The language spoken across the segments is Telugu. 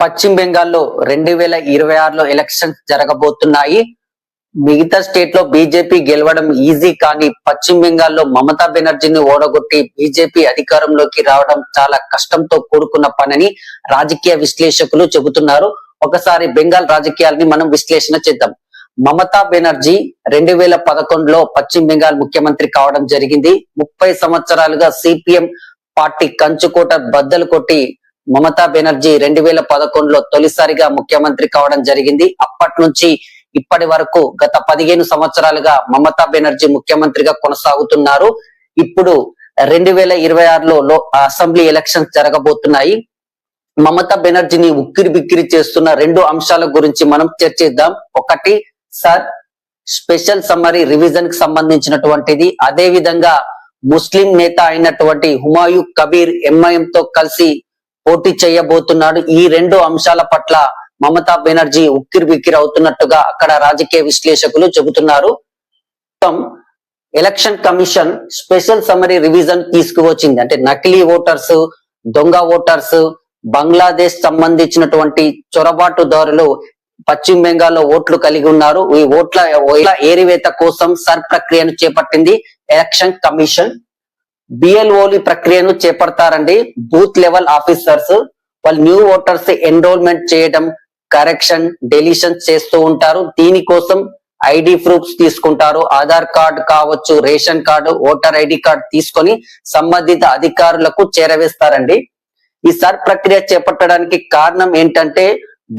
పశ్చిమ బెంగాల్లో 2026లో ఎలక్షన్స్ జరగబోతున్నాయి. మిగతా స్టేట్ లో బీజేపీ గెలవడం ఈజీ, కానీ పశ్చిమ బెంగాల్లో మమతా బెనర్జీని ఓడగొట్టి బీజేపీ అధికారంలోకి రావడం చాలా కష్టంతో కూడుకున్న పనని రాజకీయ విశ్లేషకులు చెబుతున్నారు. ఒకసారి బెంగాల్ రాజకీయాలని మనం విశ్లేషణ చేద్దాం. మమతా బెనర్జీ 2011లో పశ్చిమ బెంగాల్ ముఖ్యమంత్రి కావడం జరిగింది. 30 సంవత్సరాలుగా సిపిఎం పార్టీ కంచుకోట బద్దలు కొట్టి మమతా బెనర్జీ 2011లో తొలిసారిగా ముఖ్యమంత్రి కావడం జరిగింది. అప్పటి నుంచి ఇప్పటి వరకు గత 15 సంవత్సరాలుగా మమతా బెనర్జీ ముఖ్యమంత్రిగా కొనసాగుతున్నారు. ఇప్పుడు 2026లో అసెంబ్లీ ఎలక్షన్స్ జరగబోతున్నాయి. మమతా బెనర్జీని ఉక్కిరి బిక్కిరి చేస్తున్న 2 అంశాల గురించి మనం చర్చిద్దాం. ఒకటి సార్ స్పెషల్ సమ్మరీ రివిజన్ కి సంబంధించినటువంటిది, అదే విధంగా ముస్లిం నేత అయినటువంటి హుమాయూ కబీర్ ఎంఐఎం తో కలిసి పోటీ చేయబోతున్నాడు. ఈ 2 అంశాల పట్ల మమతా బెనర్జీ ఉక్కిరి బిక్కిరి అవుతున్నట్టుగా అక్కడ రాజకీయ విశ్లేషకులు చెబుతున్నారు. Election commission special summary revision తీసుకువచ్చింది. అంటే నకిలీ ఓటర్స్, దొంగ ఓటర్స్, బంగ్లాదేశ్ సంబంధించినటువంటి చొరబాటుదారులు పశ్చిమ బెంగాల్లో ఓట్లు కలిగి ఉన్నారు. ఈ ఓట్ల ఏరివేత కోసం సర్ ప్రక్రియను చేపట్టింది ఎలక్షన్ కమిషన్. బిఎల్ఓలి ప్రక్రియను చేపడతారండి. బూత్ లెవెల్ ఆఫీసర్స్ వాళ్ళు న్యూ ఓటర్స్ ఎన్రోల్మెంట్ చేయడం, కరెక్షన్, డెలిషన్ చేస్తూ ఉంటారు. దీనికోసం ఐడి ప్రూఫ్స్ తీసుకుంటారు. ఆధార్ కార్డు కావచ్చు, ration card, voter ID card తీసుకొని సంబంధిత అధికారులకు చేరవేస్తారండి. ఈ సర్ ప్రక్రియ చేపట్టడానికి కారణం ఏంటంటే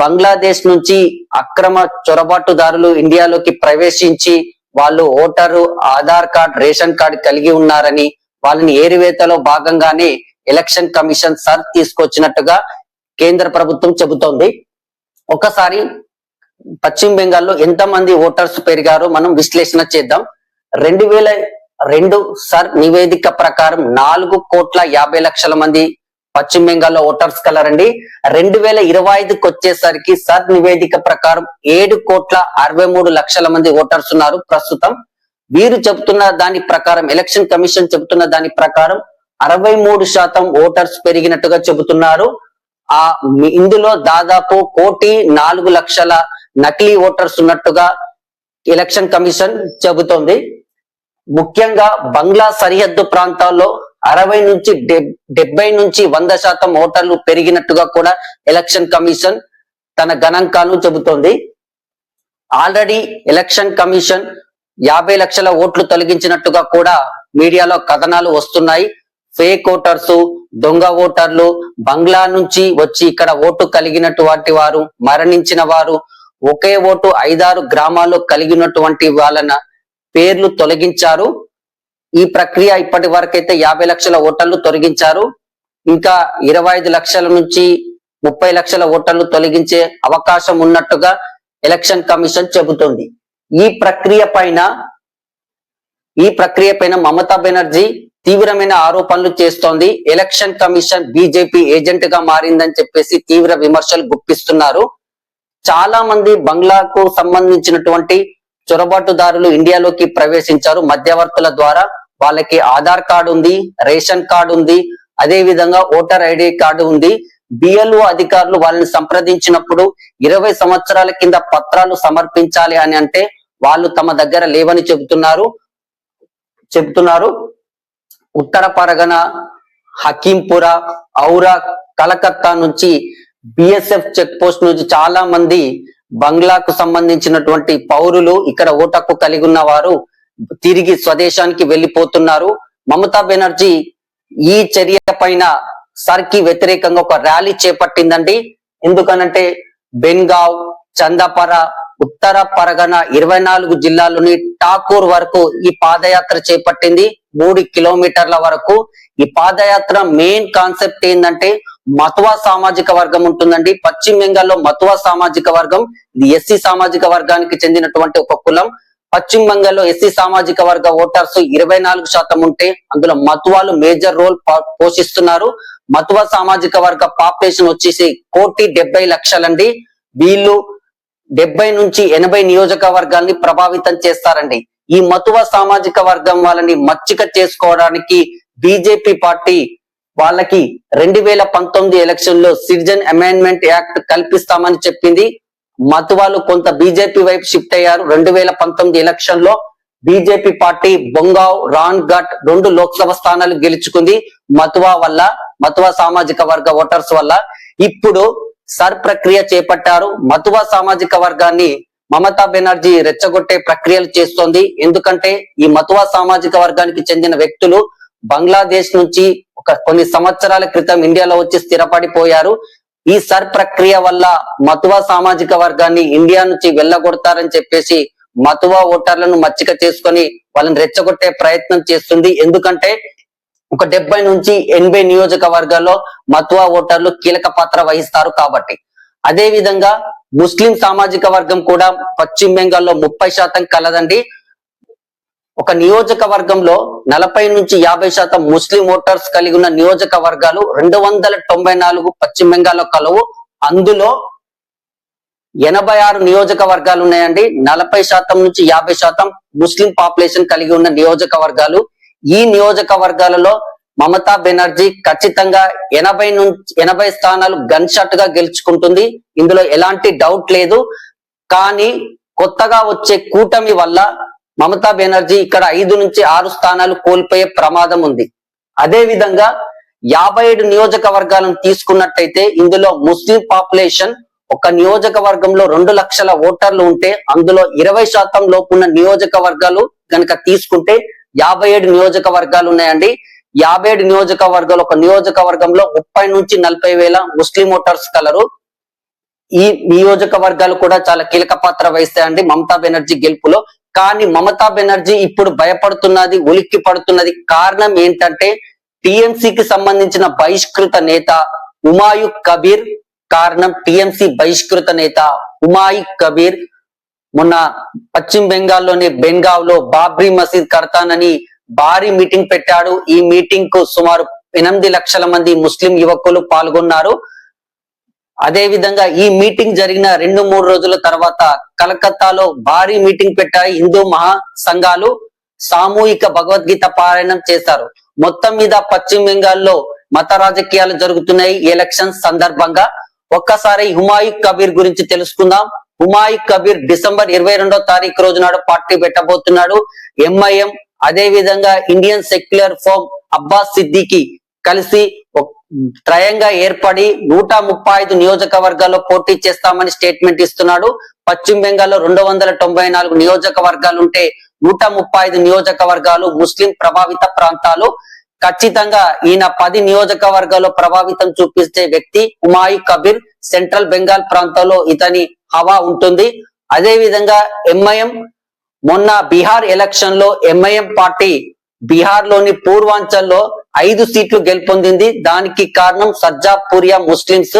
బంగ్లాదేశ్ నుంచి అక్రమ చొరబాటుదారులు ఇండియాలోకి ప్రవేశించి వాళ్ళు voter, Aadhaar card, ration card కలిగి ఉన్నారని, వాళ్ళని ఏరివేతలో భాగంగానే ఎలక్షన్ కమిషన్ సర్ తీసుకొచ్చినట్టుగా కేంద్ర ప్రభుత్వం చెబుతోంది. ఒకసారి పశ్చిమ బెంగాల్లో ఎంతమంది ఓటర్స్ పెరిగారో మనం విశ్లేషణ చేద్దాం. 2002 సర్ నివేదిక ప్రకారం 4,50,00,000 మంది పశ్చిమ బెంగాల్లో ఓటర్స్ కలరండి. 2025కి వచ్చేసరికి సర్ నివేదిక ప్రకారం 7,63,00,000 మంది ఓటర్స్ ఉన్నారు ప్రస్తుతం. వీరు చెబుతున్న దాని ప్రకారం, ఎలక్షన్ కమిషన్ చెబుతున్న దాని ప్రకారం 63% ఓటర్స్ పెరిగినట్టుగా చెబుతున్నారు. ఇందులో దాదాపు 1,04,00,000 నకిలీ ఓటర్స్ ఉన్నట్టుగా ఎలక్షన్ కమిషన్ చెబుతోంది. ముఖ్యంగా బంగ్లా సరిహద్దు ప్రాంతాల్లో 60 నుంచి 70 నుంచి 100% ఓటర్లు పెరిగినట్టుగా కూడా ఎలక్షన్ కమిషన్ తన గణాంకాలను చెబుతోంది. ఆల్రెడీ ఎలక్షన్ కమిషన్ 50 లక్షల ఓట్లు తొలగించినట్టుగా కూడా మీడియాలో కథనాలు వస్తున్నాయి. ఫేక్ ఓటర్స్, దొంగ ఓటర్లు, బంగ్లా నుంచి వచ్చి ఇక్కడ ఓటు కలిగినటువంటి వారు, మరణించిన వారు, ఒకే ఓటు 5-6 గ్రామాల్లో కలిగినటువంటి వాళ్ళ పేర్లు తొలగించారు. ఈ ప్రక్రియ ఇప్పటి వరకైతే 50 లక్షల ఓటర్లు తొలగించారు. ఇంకా 25 లక్షల నుంచి 30 లక్షల ఓటర్లు తొలగించే అవకాశం ఉన్నట్టుగా ఎలక్షన్ కమిషన్ చెబుతోంది. ఈ ప్రక్రియ పైన మమతా బెనర్జీ తీవ్రమైన ఆరోపణలు చేస్తోంది. ఎలక్షన్ కమిషన్ బీజేపీ ఏజెంట్ గా మారిందని చెప్పేసి తీవ్ర విమర్శలు గుప్పిస్తున్నారు. చాలా మంది బంగ్లాకు సంబంధించినటువంటి చొరబాటుదారులు ఇండియాలోకి ప్రవేశించారు మధ్యవర్తుల ద్వారా. వాళ్ళకి ఆధార్ కార్డు ఉంది, రేషన్ కార్డు ఉంది, అదే విధంగా ఓటర్ ఐడి కార్డు ఉంది. బిఎల్ఓ అధికారులు వాళ్ళని సంప్రదించినప్పుడు 20 సంవత్సరాల కింద పత్రాలు సమర్పించాలి అని అంటే వాళ్ళు తమ దగ్గర లేవని చెబుతున్నారు. ఉత్తర పరగన, హకీంపురా, ఔరా, కలకత్తా నుంచి బిఎస్ఎఫ్ చెక్ పోస్ట్ నుంచి చాలా మంది బంగ్లాకు సంబంధించినటువంటి పౌరులు, ఇక్కడ ఓటు హక్కు కలిగి ఉన్న వారు తిరిగి స్వదేశానికి వెళ్లిపోతున్నారు. మమతా బెనర్జీ ఈ చర్య పైన సర్కి వ్యతిరేకంగా ఒక ర్యాలీ చేపట్టిందండి. ఎందుకనంటే బెన్గావ్, చందపర, ఉత్తర పరగన 24 జిల్లాలోని ఠాకూర్ వరకు ఈ పాదయాత్ర చేపట్టింది. 3 కిలోమీటర్ల వరకు. ఈ పాదయాత్ర మెయిన్ కాన్సెప్ట్ ఏంటంటే మతువా సామాజిక వర్గం ఉంటుందండి. పశ్చిమ బెంగాల్లో మతువా సామాజిక వర్గం, ఇది ఎస్సీ సామాజిక వర్గానికి చెందినటువంటి ఒక కులం. పశ్చిమ బెంగాల్లో ఎస్సీ సామాజిక వర్గ ఓటర్స్ 24% ఉంటే అందులో మతువాలు మేజర్ రోల్ పోషిస్తున్నారు. మతువా సామాజిక వర్గ పాపులేషన్ వచ్చేసి 1,70,00,000 అండి. వీళ్ళు 70 నుంచి 80 నియోజకవర్గాల్ని ప్రభావితం చేస్తారండి. ఈ మతువా సామాజిక వర్గం వాళ్ళని మచ్చిక చేసుకోవడానికి బీజేపీ పార్టీ వాళ్ళకి 2019 ఎలక్షన్ లో సిటిజన్ అమెండ్మెంట్ యాక్ట్ కల్పిస్తామని చెప్పింది. మతువాలు కొంత బీజేపీ వైపు షిఫ్ట్ అయ్యారు. 2019 ఎలక్షన్ లో బీజేపీ పార్టీ బొంగావ్, రాన్ఘట్ 2 లోక్సభ స్థానాలు గెలుచుకుంది మతువా సామాజిక వర్గ ఓటర్స్ వల్ల. ఇప్పుడు సర్ ప్రక్రియ చేపట్టారు. మతువా సామాజిక వర్గాన్ని మమతా బెనర్జీ రెచ్చగొట్టే ప్రక్రియలు చేస్తోంది. ఎందుకంటే ఈ మతువా సామాజిక వర్గానికి చెందిన వ్యక్తులు బంగ్లాదేశ్ నుంచి కొన్ని సంవత్సరాల క్రితం ఇండియాలో వచ్చి స్థిరపడిపోయారు. ఈ సర్ ప్రక్రియ వల్ల మతువా సామాజిక వర్గాన్ని ఇండియా నుంచి వెళ్ళగొడతారని చెప్పేసి మతువా ఓటర్లను మచ్చిక చేసుకొని వాళ్ళని రెచ్చగొట్టే ప్రయత్నం చేస్తుంది. ఎందుకంటే ఒక 70 నుంచి 80 నియోజకవర్గాల్లో మతువా ఓటర్లు కీలక పాత్ర వహిస్తారు కాబట్టి. అదే విధంగా ముస్లిం సామాజిక వర్గం కూడా పశ్చిమ బెంగాల్లో 30% కలదండి. ఒక నియోజకవర్గంలో 40 నుంచి 50% ముస్లిం ఓటర్స్ కలిగి ఉన్న నియోజకవర్గాలు 294 పశ్చిమ బెంగాల్లో కలవు. అందులో 86 నియోజకవర్గాలు ఉన్నాయండి. 40% నుంచి 50% ముస్లిం పాపులేషన్ కలిగి ఉన్న నియోజకవర్గాలు. ఈ నియోజకవర్గాలలో మమతా బెనర్జీ ఖచ్చితంగా 80 స్థానాలు గన్ షాట్ గా గెలుచుకుంటుంది. ఇందులో ఎలాంటి డౌట్ లేదు. కానీ కొత్తగా వచ్చే కూటమి వల్ల మమతా బెనర్జీ ఇక్కడ 5 నుంచి 6 స్థానాలు కోల్పోయే ప్రమాదం ఉంది. అదే విధంగా 57 నియోజకవర్గాలను తీసుకున్నట్టయితే ఇందులో ముస్లిం పాపులేషన్ ఒక నియోజకవర్గంలో 2 లక్షల ఓటర్లు ఉంటే అందులో 20% లోపు ఉన్న నియోజకవర్గాలు కనుక తీసుకుంటే 57 నియోజకవర్గాలు ఉన్నాయండి. 57 నియోజకవర్గాలు ఒక నియోజకవర్గంలో 30 నుంచి 40 వేల ముస్లిం ఓటర్స్ కలరు. ఈ నియోజకవర్గాలు కూడా చాలా కీలక పాత్ర వహిస్తాయండి మమతా బెనర్జీ గెలుపులో. కానీ మమతా బెనర్జీ ఇప్పుడు భయపడుతున్నది, ఉలిక్కి పడుతున్నది. కారణం ఏంటంటే టిఎంసీకి సంబంధించిన బహిష్కృత నేత హుమాయూన్ కబీర్. కారణం టిఎంసీ బహిష్కృత నేత హుమాయూన్ కబీర్ మొన్న పశ్చిమ బెంగాల్లోని బెంగావ్ లో బాబ్రీ మసీద్ కడతానని భారీ మీటింగ్ పెట్టాడు. ఈ మీటింగ్ కు సుమారు 8 లక్షల మంది ముస్లిం యువకులు పాల్గొన్నారు. అదే విధంగా ఈ మీటింగ్ జరిగిన 2-3 రోజుల తర్వాత కలకత్తాలో భారీ మీటింగ్ పెట్టాయి హిందూ మహాసంఘాలు. సామూహిక భగవద్గీత పారాయణం చేశారు. మొత్తం మీద పశ్చిమ బెంగాల్లో మత రాజకీయాలు జరుగుతున్నాయి ఈ ఎలక్షన్ సందర్భంగా. ఒక్కసారి హుమాయూన్ కబీర్ గురించి తెలుసుకుందాం. హుమాయూన్ కబీర్ డిసెంబర్ 22వ తారీఖు రోజు నాడు పార్టీ పెట్టబోతున్నాడు. ఎంఐఎం అదే విధంగా Indian secular forum Abbas Siddiqui కలిసి త్రయంగా ఏర్పడి 135 నియోజకవర్గాల్లో పోటీ చేస్తామని స్టేట్మెంట్ ఇస్తున్నాడు. పశ్చిమ బెంగాల్లో 294 నియోజకవర్గాలు ఉంటే 135 నియోజకవర్గాలు ముస్లిం ప్రభావిత ప్రాంతాలు. ఖచ్చితంగా ఈయన 10 నియోజకవర్గాల్లో ప్రభావితం చూపించే వ్యక్తి హుమాయూన్ కబీర్. సెంట్రల్ బెంగాల్ ప్రాంతంలో ఇతని హవా ఉంటుంది. అదే విధంగా ఎంఐఎం మొన్న బీహార్ ఎలక్షన్ లో ఎంఐఎం పార్టీ బీహార్ లోని పూర్వాంచల్లో 5 సీట్లు గెలుపొందింది. దానికి కారణం సర్జాపూరియా ముస్లింస్.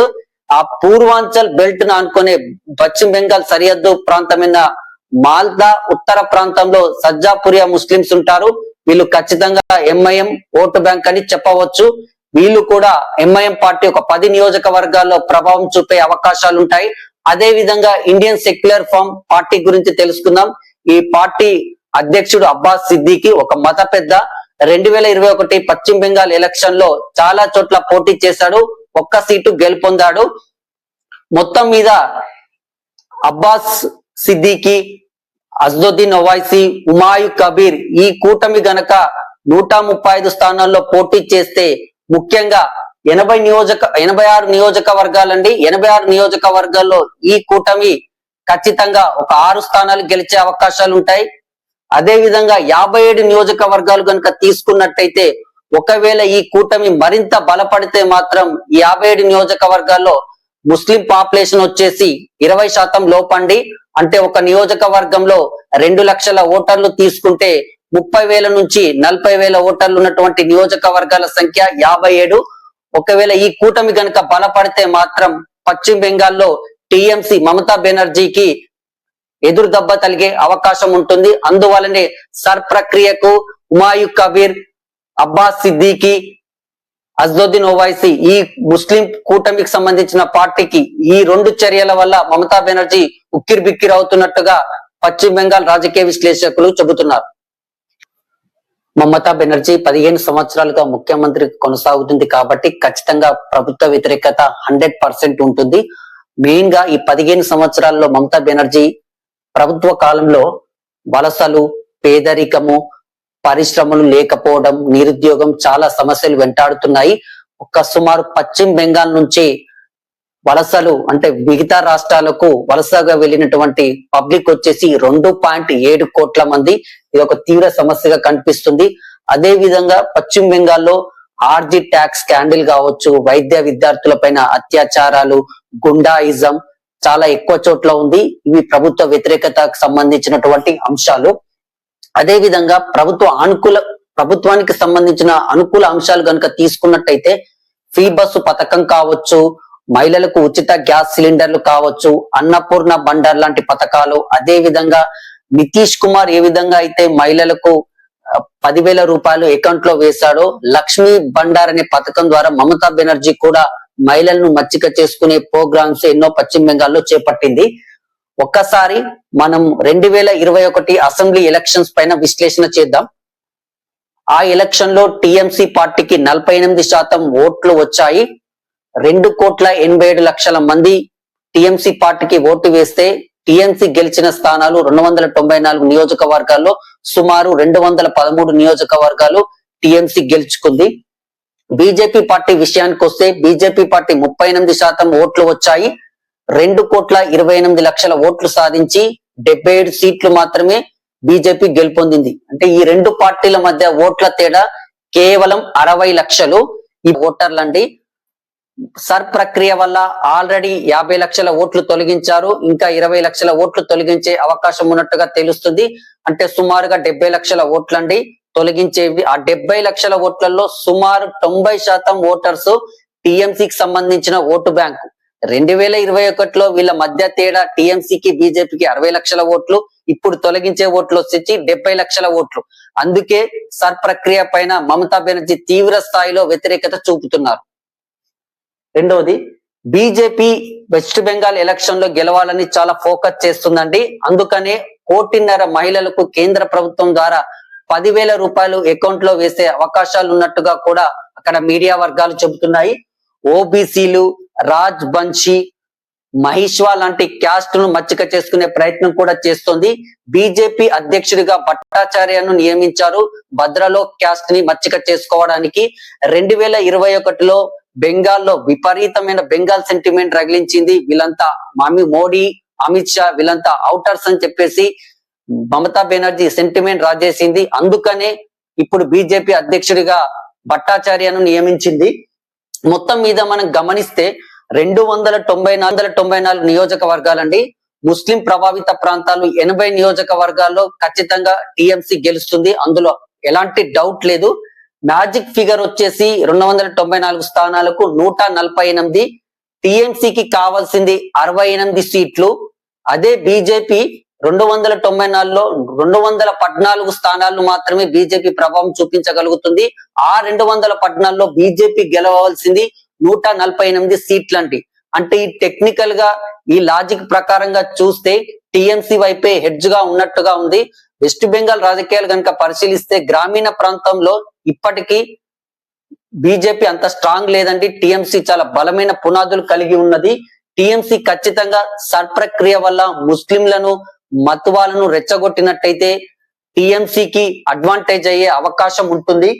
ఆ పూర్వాంచల్ బెల్ట్ ను అనుకునే పశ్చిమ బెంగాల్ సరిహద్దు ప్రాంతమైన మాల్దా ఉత్తర ప్రాంతంలో సర్జాపూరియా ముస్లింస్ ఉంటారు. వీళ్ళు ఖచ్చితంగా ఎంఐఎం ఓటు బ్యాంక్ అని చెప్పవచ్చు. వీళ్ళు కూడా ఎంఐఎం పార్టీ ఒక 10 నియోజకవర్గాల్లో ప్రభావం చూపే అవకాశాలు ఉంటాయి. అదే విధంగా ఇండియన్ సెక్యులర్ ఫోరం పార్టీ గురించి తెలుసుకుందాం. ఈ పార్టీ అధ్యక్షుడు అబ్బాస్ సిద్దికి ఒక మత పెద్ద. 2021 పశ్చిమ బెంగాల్ ఎలక్షన్ లో చాలా చోట్ల పోటీ చేశాడు. 1 సీటు గెలుపొందాడు. మొత్తం మీద అబ్బాస్ సిద్దికి, అసదుద్దీన్ ఓవైసీ, హుమాయూన్ కబీర్ ఈ కూటమి గనక 135 స్థానాల్లో పోటీ చేస్తే ముఖ్యంగా 86 నియోజకవర్గాలండి. 86 నియోజకవర్గాల్లో ఈ కూటమి ఖచ్చితంగా ఒక 6 స్థానాలు గెలిచే అవకాశాలు ఉంటాయి. అదే విధంగా 57 నియోజకవర్గాలు కనుక తీసుకున్నట్టయితే ఒకవేళ ఈ కూటమి మరింత బలపడితే మాత్రం ఈ 57 నియోజకవర్గాల్లో ముస్లిం పాపులేషన్ వచ్చేసి 20% లోపండి. అంటే ఒక నియోజకవర్గంలో 2 లక్షల ఓటర్లు తీసుకుంటే 30,000 నుంచి 40,000 ఓటర్లు ఉన్నటువంటి నియోజకవర్గాల సంఖ్య 57. ఒకవేళ ఈ కూటమి కనుక బలపడితే మాత్రం పశ్చిమ బెంగాల్లో టిఎంసి మమతా బెనర్జీకి ఎదురు దెబ్బ తలిగే అవకాశం ఉంటుంది. అందువల్లనే సర్ ప్రక్రియకు హుమాయూన్ కబీర్, అబ్బాస్ సిద్దికి, అసదుద్దీన్ ఓవైసీ ఈ ముస్లిం కూటమికి సంబంధించిన పార్టీకి ఈ 2 చర్యల వల్ల మమతా బెనర్జీ ఉక్కిరి బిక్కిరి అవుతున్నట్టుగా పశ్చిమ బెంగాల్ రాజకీయ విశ్లేషకులు చెబుతున్నారు. మమతా బెనర్జీ 15 సంవత్సరాలుగా ముఖ్యమంత్రి కొనసాగుతుంది కాబట్టి ఖచ్చితంగా ప్రభుత్వ వ్యతిరేకత 100% ఉంటుంది. మెయిన్ గా ఈ 15 సంవత్సరాల్లో మమతా బెనర్జీ ప్రభుత్వ కాలంలో వలసలు, పేదరికము, పరిశ్రమలు లేకపోవడం, నిరుద్యోగం చాలా సమస్యలు వెంటాడుతున్నాయి. సుమారు పశ్చిమ బెంగాల్ నుంచి వలసలు అంటే మిగతా రాష్ట్రాలకు వలసగా వెళ్ళినటువంటి పబ్లిక్ వచ్చేసి 2.7 కోట్ల మంది. ఇది ఒక తీవ్ర సమస్యగా కనిపిస్తుంది. అదే విధంగా పశ్చిమ బెంగాల్లో ఆర్జీ ట్యాక్స్ స్కాండిల్ కావచ్చు, వైద్య విద్యార్థుల పైన అత్యాచారాలు, గుండాయిజం చాలా ఎక్కువ చోట్ల ఉంది. ఇవి ప్రభుత్వ వ్యతిరేకతకు సంబంధించినటువంటి అంశాలు. అదే విధంగా ప్రభుత్వానికి సంబంధించిన అనుకూల అంశాలు కనుక తీసుకున్నట్టయితే ఫ్రీ బస్సు పథకం కావచ్చు, మహిళలకు ఉచిత గ్యాస్ సిలిండర్లు కావచ్చు, అన్నపూర్ణ బండర్ లాంటి పథకాలు, అదే విధంగా నితీష్ కుమార్ ఏ విధంగా అయితే మహిళలకు 10,000 రూపాయలు అకౌంట్ లో వేశాడో, లక్ష్మీ బండార్ అనే పథకం ద్వారా మమతా బెనర్జీ కూడా మహిళలను మచ్చిక చేసుకునే ప్రోగ్రామ్స్ ఎన్నో పశ్చిమ బెంగాల్లో చేపట్టింది. ఒక్కసారి మనం 2021 అసెంబ్లీ ఎలక్షన్స్ పైన విశ్లేషణ చేద్దాం. ఆ ఎలక్షన్ లో టిఎంసి పార్టీకి 48% ఓట్లు వచ్చాయి. 2,87,00,000 మంది టిఎంసి పార్టీకి ఓటు వేస్తే టిఎంసి గెలిచిన స్థానాలు 294 నియోజకవర్గాల్లో సుమారు 213 నియోజకవర్గాలు టిఎంసి గెలుచుకుంది. బీజేపీ పార్టీ విషయానికి వస్తే బీజేపీ పార్టీ 38% ఓట్లు వచ్చాయి. 2,28,00,000 ఓట్లు సాధించి 77 సీట్లు మాత్రమే బీజేపీ గెలుపొందింది. అంటే ఈ రెండు పార్టీల మధ్య ఓట్ల తేడా కేవలం 60 లక్షలు. ఈ ఓటర్లండి సర్ ప్రక్రియ వల్ల ఆల్రెడీ 50 లక్షల ఓట్లు తొలగించారు. ఇంకా 20 లక్షల ఓట్లు తొలగించే అవకాశం ఉన్నట్టుగా తెలుస్తుంది. అంటే సుమారుగా 70 లక్షల ఓట్లండి తొలగించేవి. ఆ 70 లక్షల ఓట్లలో సుమారు 90% ఓటర్స్ టిఎంసికి సంబంధించిన ఓటు బ్యాంకు. 2021లో వీళ్ళ మధ్య తేడా టిఎంసికి బీజేపీకి 60 లక్షల ఓట్లు, ఇప్పుడు తొలగించే ఓట్లు వచ్చి 70 లక్షల ఓట్లు. అందుకే సర్ ప్రక్రియ పైన మమతా బెనర్జీ తీవ్ర స్థాయిలో వ్యతిరేకత చూపుతున్నారు. రెండవది, బీజేపీ వెస్ట్ బెంగాల్ ఎలక్షన్ లో గెలవాలని చాలా ఫోకస్ చేస్తుందండి. అందుకనే 1,500,000 మహిళలకు కేంద్ర ప్రభుత్వం ద్వారా 10,000 రూపాయలు అకౌంట్ లో వేసే అవకాశాలు ఉన్నట్టుగా కూడా అక్కడ మీడియా వర్గాలు చెబుతున్నాయి. ఓబీసీలు, రాజ్ బంశీ, మహిష్వా లాంటి క్యాస్ట్ ను మచ్చిక చేసుకునే ప్రయత్నం కూడా చేస్తోంది. బీజేపీ అధ్యక్షుడిగా భట్టాచార్యను నియమించారు భద్రలో క్యాస్ట్ ని మచ్చిక చేసుకోవడానికి. 2021లో బెంగాల్లో విపరీతమైన బెంగాల్ సెంటిమెంట్ రగిలించింది. వీళ్ళంతా మోడీ, అమిత్ షా వీళ్ళంతా అవుటర్స్ అని చెప్పేసి మమతా బెనర్జీ సెంటిమెంట్ రాజేసింది. అందుకనే ఇప్పుడు బీజేపీ అధ్యక్షుడిగా భట్టాచార్యను నియమించింది. మొత్తం మీద మనం గమనిస్తే 294 నియోజకవర్గాలండి. ముస్లిం ప్రభావిత ప్రాంతాలు 80 నియోజకవర్గాల్లో ఖచ్చితంగా టిఎంసి గెలుస్తుంది. అందులో ఎలాంటి డౌట్ లేదు. మ్యాజిక్ ఫిగర్ వచ్చేసి 294 స్థానాలకు 148. టిఎంసికి కావాల్సింది 68 సీట్లు. అదే బీజేపీ 294లో 214 స్థానాలు మాత్రమే బీజేపీ ప్రభావం చూపించగలుగుతుంది. ఆ 214లో బీజేపీ గెలవలసింది 148 సీట్లండి. అంటే ఈ టెక్నికల్ గా ఈ లాజిక్ ప్రకారంగా చూస్తే టిఎంసి వైపే హెడ్జ్ గా ఉన్నట్టుగా ఉంది. వెస్ట్ బెంగాల్ రాజకీయాలు కనుక పరిశీలిస్తే గ్రామీణ ప్రాంతంలో ఇప్పటికీ బీజేపీ అంత స్ట్రాంగ్ లేదండి. టిఎంసి చాలా బలమైన పునాదులు కలిగి ఉన్నది. టిఎంసి ఖచ్చితంగా సర్ ప్రక్రియ వల్ల ముస్లింలను, మతువాలను రెచ్చగొట్టినట్టయితే టిఎంసికి అడ్వాంటేజ్ అయ్యే అవకాశం ఉంటుంది.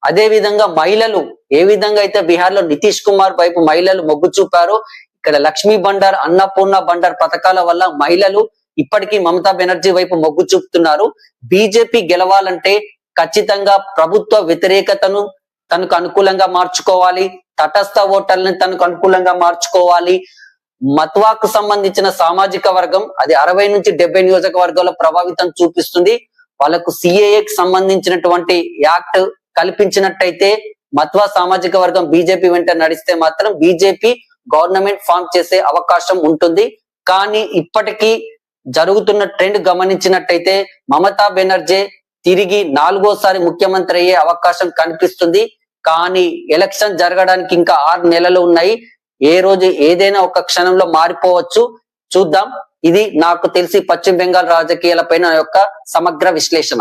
అదే విధంగా మహిళలు ఏ విధంగా అయితే బీహార్ లో నితీష్ కుమార్ వైపు మహిళలు మొగ్గు చూపారో, ఇక్కడ లక్ష్మీ బండార్, అన్నపూర్ణ బండార్ పథకాల వల్ల మహిళలు ఇప్పటికీ మమతా బెనర్జీ వైపు మొగ్గు చూపుతున్నారు. బీజేపీ గెలవాలంటే ఖచ్చితంగా ప్రభుత్వ వ్యతిరేకతను తనకు అనుకూలంగా మార్చుకోవాలి, తటస్థ ఓటర్లను తనకు అనుకూలంగా మార్చుకోవాలి. మత్వాకు సంబంధించిన సామాజిక వర్గం అది 60 నుంచి 70 నియోజకవర్గాల్లో ప్రభావితం చూపిస్తుంది. వాళ్ళకు సిఏఏకి సంబంధించినటువంటి యాక్ట్ కల్పించినట్టయితే మత్వా సామాజిక వర్గం బీజేపీ వెంట నడిస్తే మాత్రం బీజేపీ గవర్నమెంట్ ఫామ్ చేసే అవకాశం ఉంటుంది. కానీ ఇప్పటికీ జరుగుతున్న ట్రెండ్ గమనించినట్టయితే మమతా బెనర్జీ తిరిగి 4వ సారి ముఖ్యమంత్రి అయ్యే అవకాశం కనిపిస్తుంది. కానీ ఎలక్షన్ జరగడానికి ఇంకా 6 నెలలు ఉన్నాయి. ఏ రోజు ఏదైనా ఒక క్షణంలో మారిపోవచ్చు, చూద్దాం. ఇది నాకు తెలిసి పశ్చిమ బెంగాల్ రాజకీయాల పైన యొక్క సమగ్ర విశ్లేషణ.